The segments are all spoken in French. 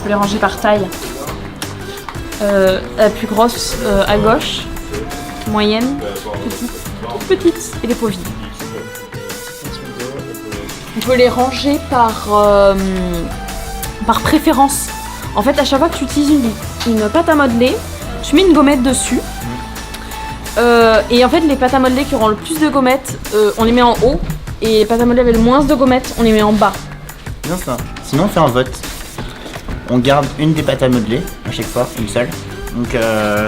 peut les ranger par taille. La plus grosse à gauche, moyenne, toute petite et les pots vides. On peut les ranger par préférence. En fait, à chaque fois que tu utilises une pâte à modeler, tu mets une gommette dessus. Et en fait, les pâtes à modeler qui auront le plus de gommettes, on les met en haut. Et les pâtes à modeler avec le moins de gommettes, on les met en bas. Bien ça. Sinon, on fait un vote. On garde une des pâtes à modeler à chaque fois, une seule. Donc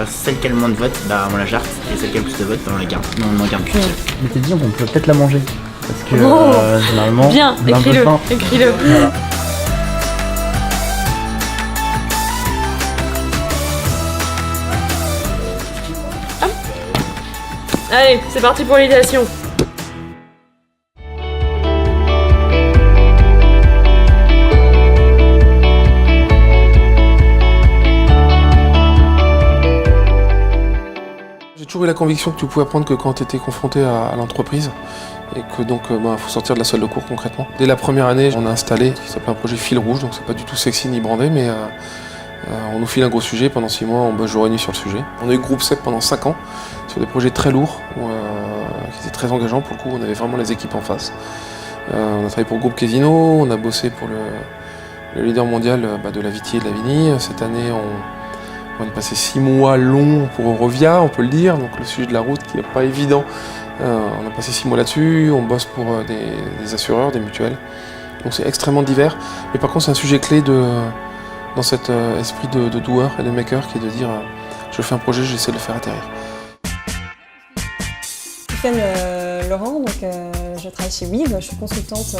celle qui a le moins de votes, bah, on la jarte. Et celle qui a le plus de votes, bah, on la garde. Non, on en garde qu'une seule. Mais t'es dit, on peut peut-être la manger. Parce que généralement, bien, on a un peu écris-le, faim. écris-le. Voilà. Allez, c'est parti pour l'idéation. J'ai toujours eu la conviction que tu pouvais apprendre que quand tu étais confronté à l'entreprise et que donc faut sortir de la salle de cours concrètement. Dès la première année, on a installé ce qui s'appelle un projet fil rouge, donc c'est pas du tout sexy ni brandé, mais on nous file un gros sujet, pendant 6 mois on bosse jour et nuit sur le sujet. On a eu groupe CEP pendant 5 ans sur des projets très lourds, qui étaient très engageants pour le coup, on avait vraiment les équipes en face. On a travaillé pour le groupe Casino, on a bossé pour le leader mondial de la Viti et de la Vini. Cette année on vient de passer 6 mois longs pour Eurovia, on peut le dire, donc le sujet de la route qui n'est pas évident. On a passé 6 mois là-dessus, on bosse pour des assureurs, des mutuelles. Donc c'est extrêmement divers. Mais par contre c'est un sujet clé dans cet esprit de doer et de maker qui est de dire je fais un projet, j'essaie de le faire atterrir. Stéphane Laurent, donc, je travaille chez WIV, je suis consultante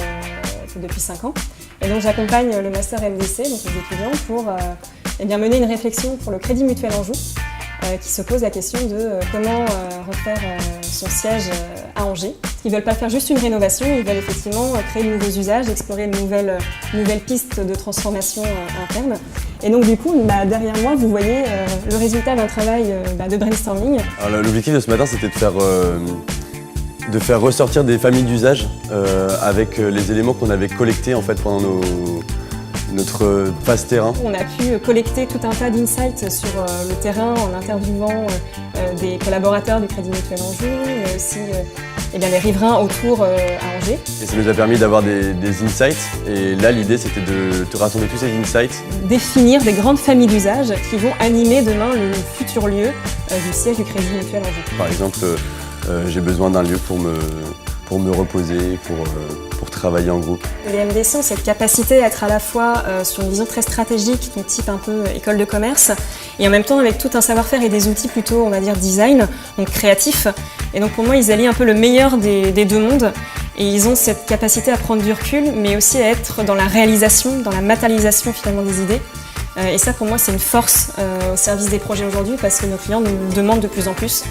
depuis 5 ans. Et donc j'accompagne le master MDC, donc les étudiants, pour mener une réflexion pour le Crédit Mutuel Anjou, qui se pose la question de comment refaire son siège à Angers. Ils ne veulent pas faire juste une rénovation, ils veulent effectivement créer de nouveaux usages, explorer de nouvelles pistes de transformation interne. Et donc du coup, derrière moi, vous voyez le résultat d'un travail de brainstorming. L'objectif de ce matin, c'était de faire ressortir des familles d'usages avec les éléments qu'on avait collectés en fait, pendant notre phase terrain. On a pu collecter tout un tas d'insights sur le terrain en interviewant des collaborateurs du Crédit Mutuel Anjou, mais aussi les riverains autour à Angers. Et ça nous a permis d'avoir des insights. Et là, l'idée, c'était de rassembler tous ces insights. Définir des grandes familles d'usages qui vont animer demain le futur lieu du siège du Crédit Mutuel Anjou. Par exemple, j'ai besoin d'un lieu pour me reposer, pour travailler en groupe. Les MDC ont cette capacité à être à la fois sur une vision très stratégique, du type un peu école de commerce, et en même temps avec tout un savoir-faire et des outils plutôt, on va dire, design, donc créatifs. Et donc pour moi, ils allient un peu le meilleur des deux mondes, et ils ont cette capacité à prendre du recul, mais aussi à être dans la réalisation, dans la matérialisation finalement des idées. Et ça, pour moi, c'est une force au service des projets aujourd'hui, parce que nos clients nous demandent de plus en plus.